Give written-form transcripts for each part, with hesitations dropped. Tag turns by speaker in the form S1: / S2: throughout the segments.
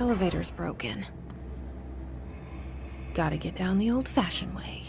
S1: Elevator's broken. Gotta get down the old-fashioned way.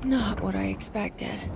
S1: Not what I expected.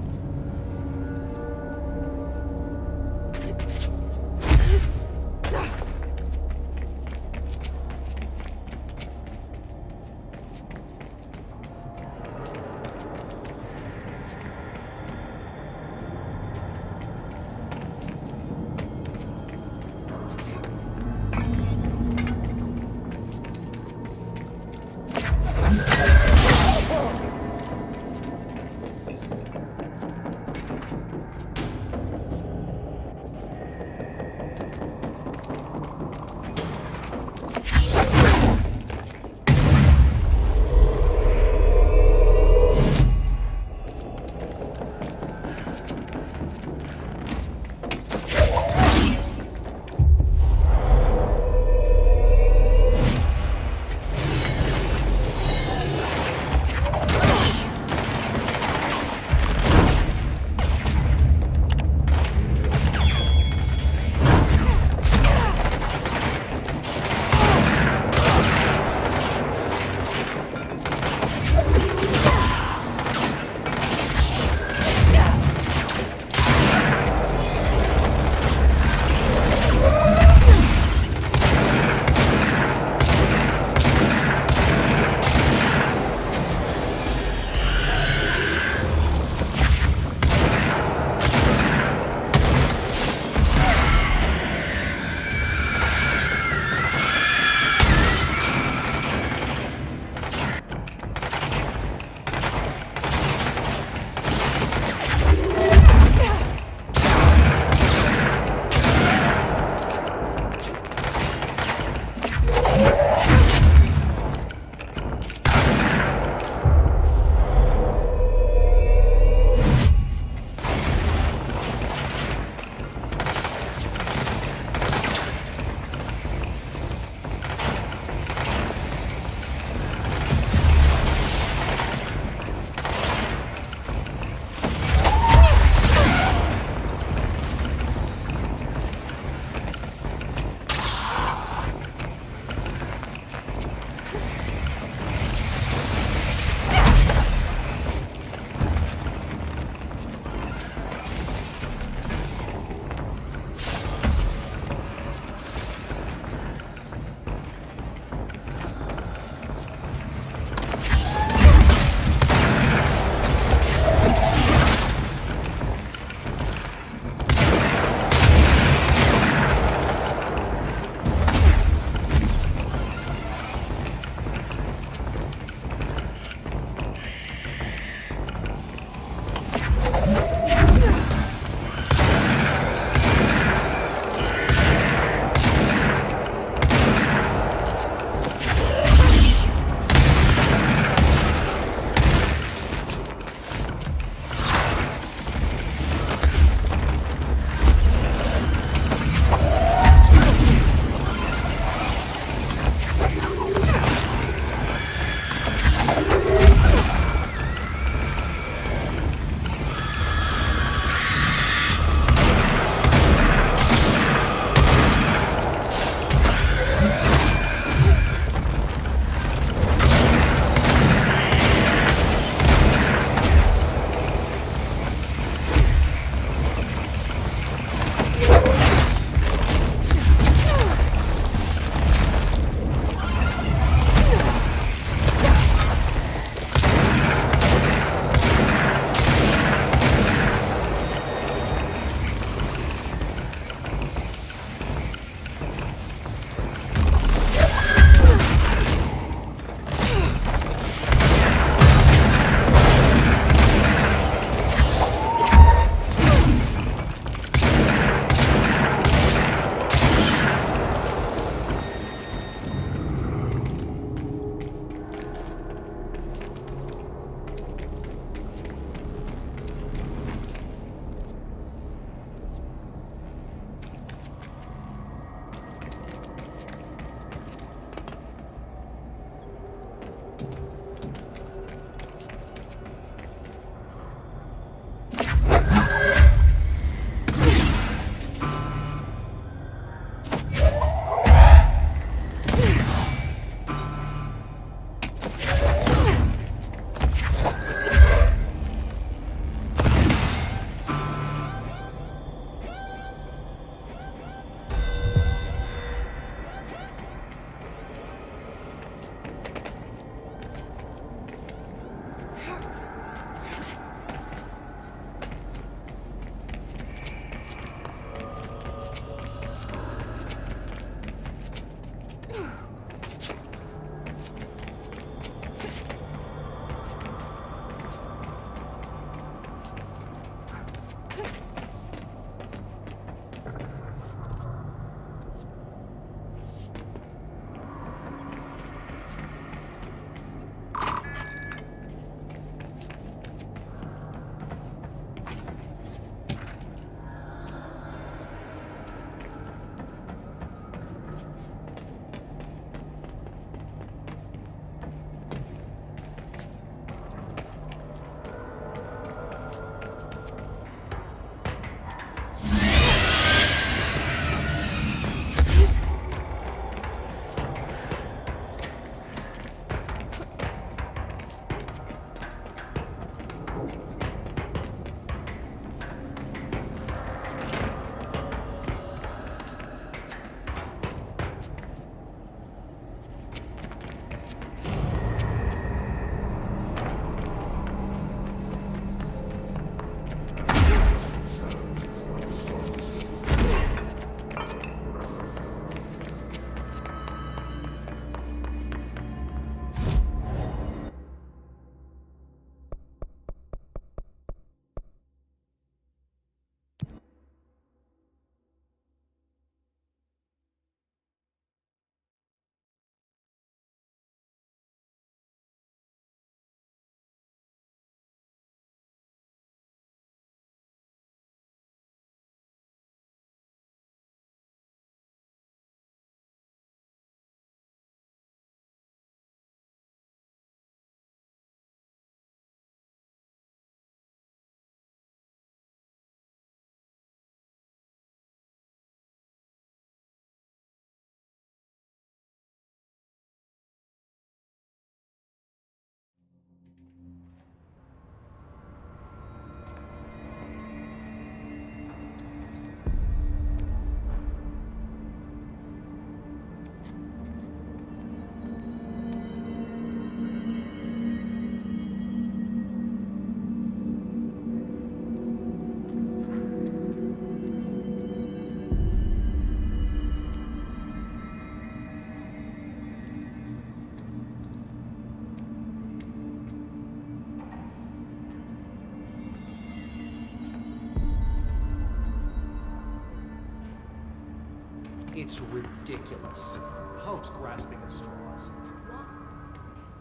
S2: It's ridiculous. Hope's grasping at straws.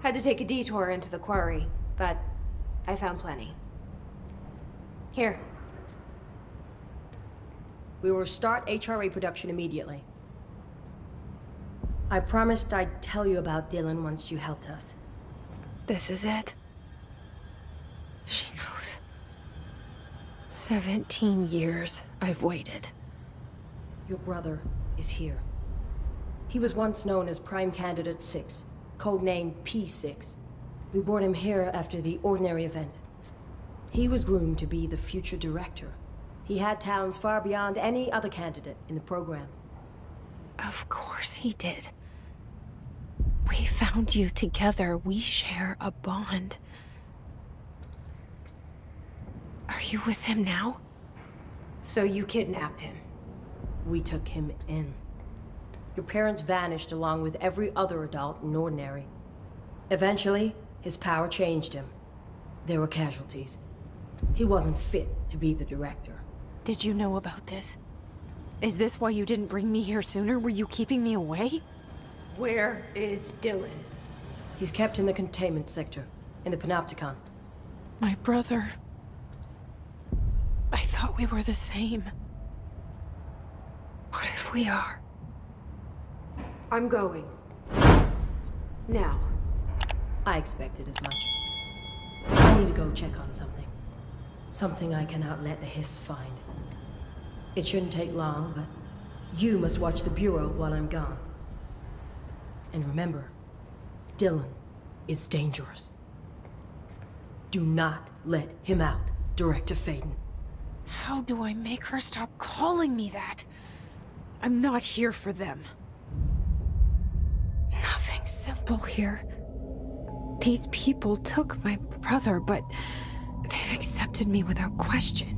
S3: Had to take a detour into the quarry, but I found plenty. Here.
S4: We will start HRA production immediately. I promised I'd tell you about Dylan once you helped us.
S1: This is it. She knows. 17 years I've waited.
S4: Your brother is here. He was once known as Prime Candidate 6, codenamed P6. We brought him here after the ordinary event. He was groomed to be the future director. He had talents far beyond any other candidate in the program.
S1: Of course he did. We found you together. We share a bond. Are you with him now?
S3: So you kidnapped him?
S4: We took him in. Your parents vanished along with every other adult in Ordinary. Eventually, his power changed him. There were casualties. He wasn't fit to be the director.
S1: Did you know about this? Is this why you didn't bring me here sooner? Were you keeping me away?
S3: Where is Dylan?
S4: He's kept in the containment sector, in the Panopticon.
S1: My brother. I thought we were the same. What if we are?
S3: I'm going. Now.
S4: I expected as much. I need to go check on something. Something I cannot let the Hiss find. It shouldn't take long, but you must watch the Bureau while I'm gone. And remember, Dylan is dangerous. Do not let him out, Director Faden.
S1: How do I make her stop calling me that? I'm not here for them. Nothing's simple here. These people took my brother, but they've accepted me without question.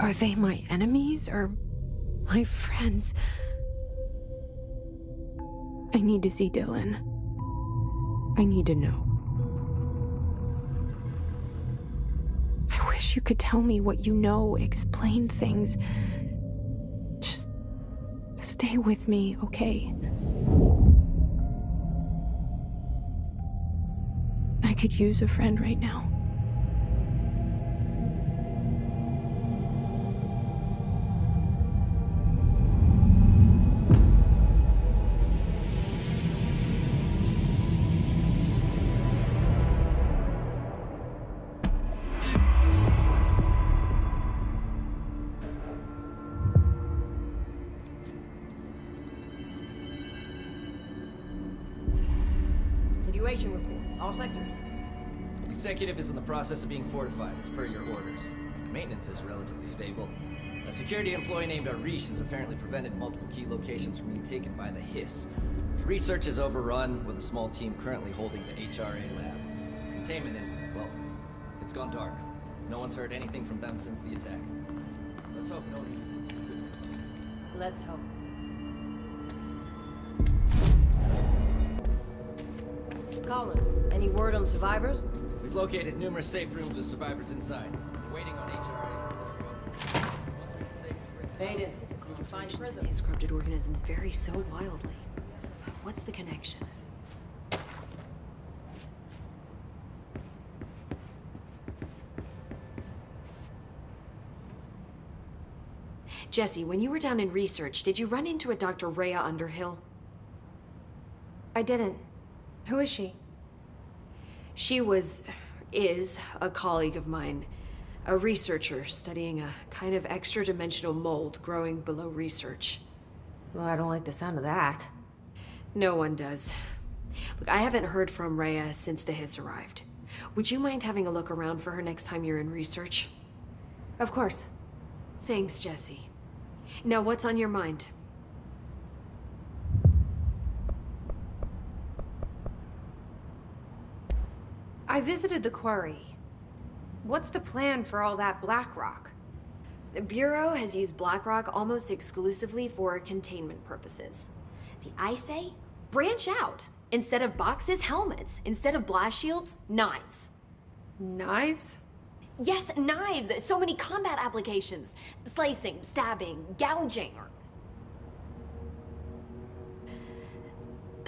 S1: Are they my enemies or my friends? I need to see Dylan. I need to know. I wish you could tell me what you know, explain things. Just stay with me, okay? I could use a friend right now.
S4: Situation report. All sectors.
S5: Executive is in the process of being fortified as per your orders. Maintenance is relatively stable. A security employee named Arish has apparently prevented multiple key locations from being taken by the Hiss. Research is overrun, with a small team currently holding the HRA lab. Containment is, well, it's gone dark. No one's heard anything from them since the attack. Let's hope no news is good news.
S4: Let's hope. Collins, any word on survivors?
S5: We've located numerous safe rooms with survivors inside. We're waiting on HRA. Once we can safely bring
S4: Faden,
S6: Physical
S4: did you find
S6: alterations
S4: prison?
S6: in these corrupted organisms vary so wildly. What's the connection? Jesse, when you were down in research, did you run into a Dr. Rhea Underhill?
S3: I didn't. Who is she?
S6: She is a colleague of mine, a researcher studying a kind of extra-dimensional mold growing below research.
S3: Well, I don't like the sound of that.
S6: No one does. Look, I haven't heard from Rhea since the Hiss arrived. Would you mind having a look around for her next time you're in research?
S3: Of course.
S6: Thanks, Jesse. Now, what's on your mind?
S3: I visited the quarry. What's the plan for all that black rock?
S6: The Bureau has used Blackrock almost exclusively for containment purposes. See, I say, branch out. Instead of boxes, helmets. Instead of blast shields, knives.
S3: Knives?
S6: Yes, knives! So many combat applications. Slicing, stabbing, gouging.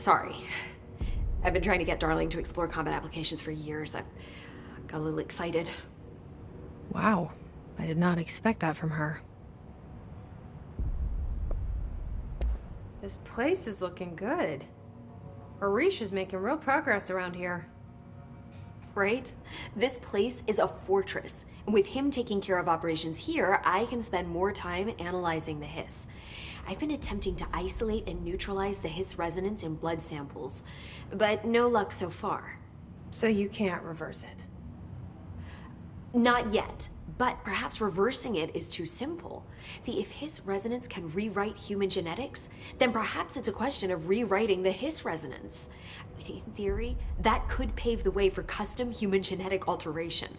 S6: Sorry. I've been trying to get Darling to explore combat applications for years. I got a little excited.
S1: Wow, I did not expect that from her.
S3: This place is looking good. Arish is making real progress around here.
S6: Right? This place is a fortress. And with him taking care of operations here, I can spend more time analyzing the hiss. I've been attempting to isolate and neutralize the hiss resonance in blood samples, but no luck so far.
S3: So you can't reverse it.
S6: Not yet, but perhaps reversing it is too simple. See, if hiss resonance can rewrite human genetics, then perhaps it's a question of rewriting the hiss resonance. In theory, that could pave the way for custom human genetic alteration.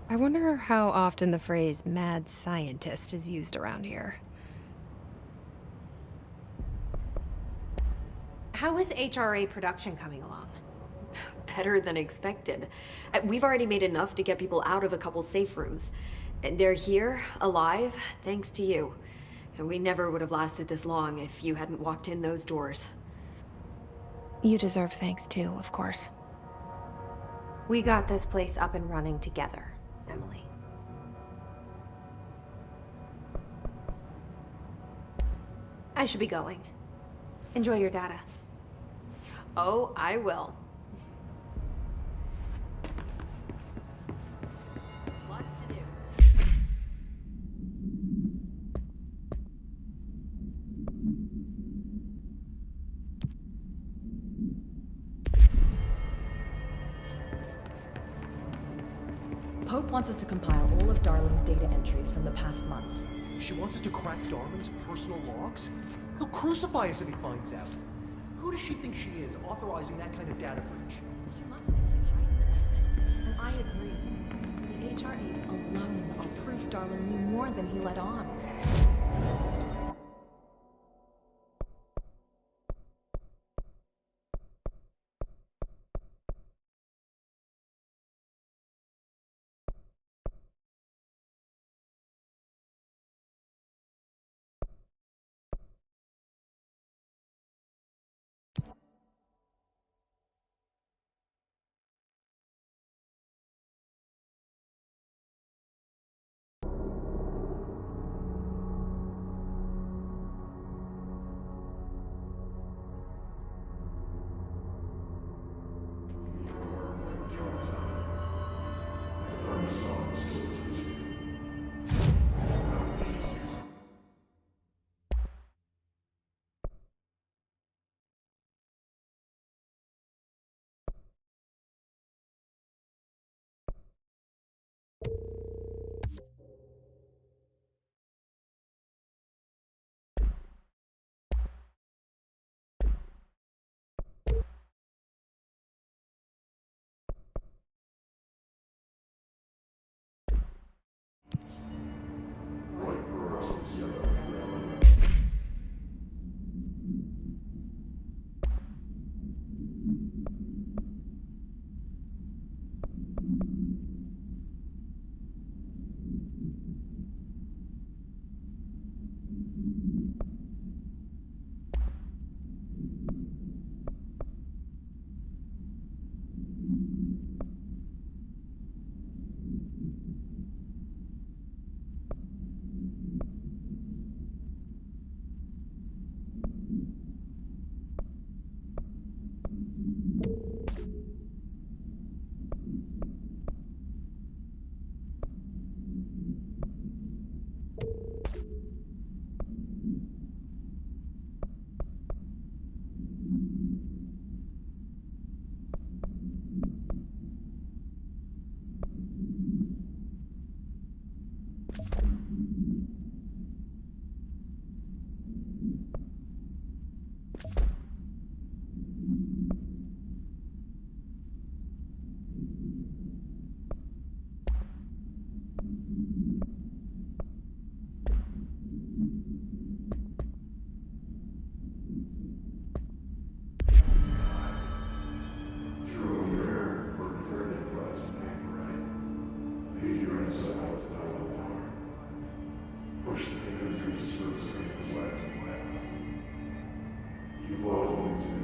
S1: I wonder how often the phrase mad scientist is used around here.
S3: How is HRA production coming along?
S6: Better than expected. We've already made enough to get people out of a couple safe rooms. They're here, alive, thanks to you. And we never would have lasted this long if you hadn't walked in those doors.
S1: You deserve thanks too, of course.
S3: We got this place up and running together, Emily. I should be going. Enjoy your data.
S6: Oh, I will. Lots to do.
S7: Hope wants us to compile all of Darling's data entries from the past month.
S2: She wants us to crack Darling's personal logs? He'll crucify us if he finds out. Who does she think she is, authorizing that kind of data breach?
S7: She must think he's hiding something. And I agree. The HRAs alone are proof Darling knew more than he let on.
S8: You've always been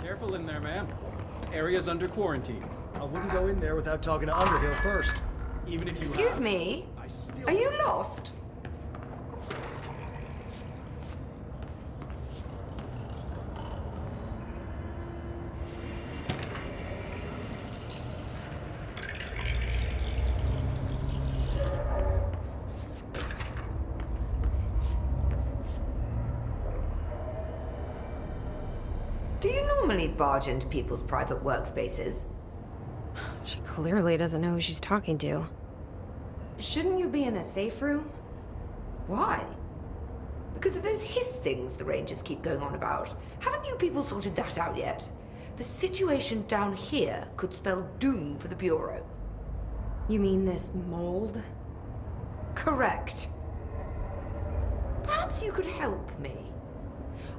S8: Careful in there, ma'am. Area's under quarantine.
S2: I wouldn't go in there without talking to Underhill first.
S8: Even if you
S3: Excuse me?
S2: I still...
S3: Are you lost?
S9: Do you normally barge into people's private workspaces?
S1: She clearly doesn't know who she's talking to.
S3: Shouldn't you be in a safe room?
S9: Why? Because of those hiss things the Rangers keep going on about. Haven't you people sorted that out yet? The situation down here could spell doom for the Bureau.
S3: You mean this mold?
S9: Correct. Perhaps you could help me.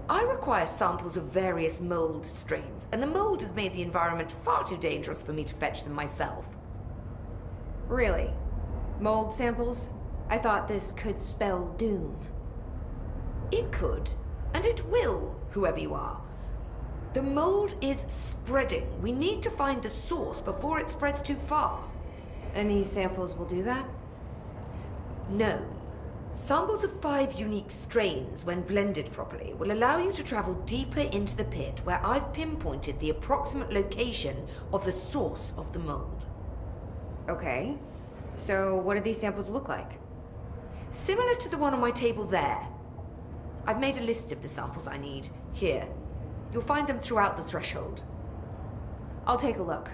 S9: I require samples of various mold strains, and the mold has made the environment far too dangerous for me to fetch them myself.
S3: Really? Mold samples? I thought this could spell doom.
S9: It could, and it will, whoever you are. The mold is spreading. We need to find the source before it spreads too far.
S3: And these samples will do that?
S9: No. Samples of 5 unique strains, when blended properly, will allow you to travel deeper into the pit where I've pinpointed the approximate location of the source of the mold.
S3: Okay. So what do these samples look like?
S9: Similar to the one on my table there. I've made a list of the samples I need. Here. You'll find them throughout the threshold.
S3: I'll take a look.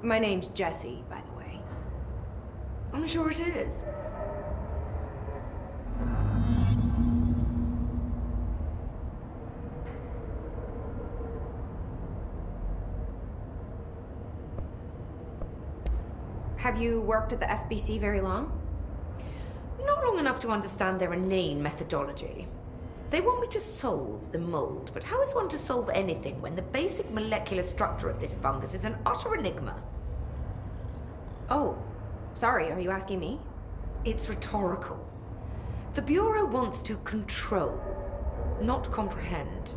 S3: My name's Jesse, by the way.
S9: I'm sure it is.
S3: Have you worked at the FBC very long?
S9: Not long enough to understand their inane methodology. They want me to solve the mold, but how is one to solve anything when the basic molecular structure of this fungus is an utter enigma?
S3: Oh, sorry, are you asking me?
S9: It's rhetorical. The Bureau wants to control, not comprehend.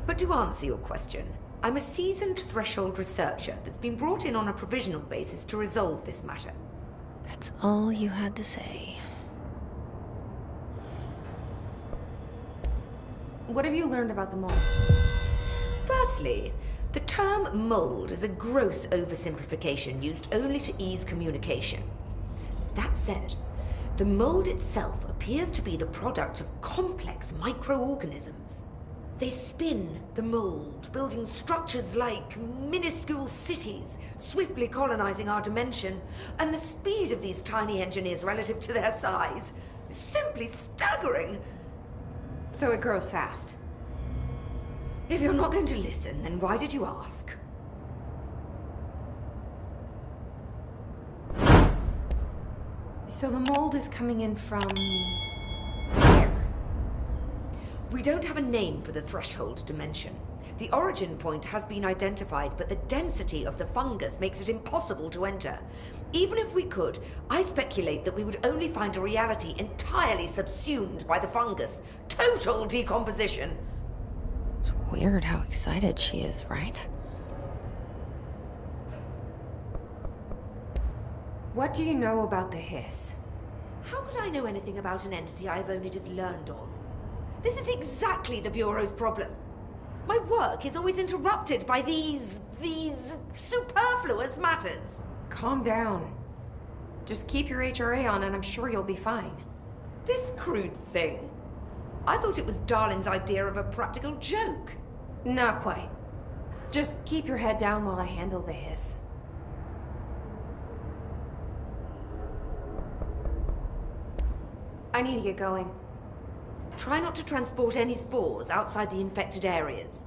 S9: But to answer your question, I'm a seasoned threshold researcher that's been brought in on a provisional basis to resolve this matter.
S1: That's all you had to say.
S3: What have you learned about the mold?
S9: Firstly, the term mold is a gross oversimplification used only to ease communication. That said, the mold itself appears to be the product of complex microorganisms. They spin the mold, building structures like minuscule cities, swiftly colonizing our dimension, and the speed of these tiny engineers relative to their size is simply staggering.
S3: So it grows fast.
S9: If you're not going to listen, then why did you ask?
S3: So the mold is coming in from... where?
S9: We don't have a name for the threshold dimension. The origin point has been identified, but the density of the fungus makes it impossible to enter. Even if we could, I speculate that we would only find a reality entirely subsumed by the fungus. Total decomposition.
S1: It's weird how excited she is, right?
S3: What do you know about the hiss?
S9: How could I know anything about an entity I've only just learned of? This is exactly the Bureau's problem. My work is always interrupted by these superfluous matters.
S3: Calm down. Just keep your HRA on and I'm sure you'll be fine.
S9: This crude thing. I thought it was Darling's idea of a practical joke.
S3: Not quite. Just keep your head down while I handle the hiss. I need to get going.
S9: Try not to transport any spores outside the infected areas.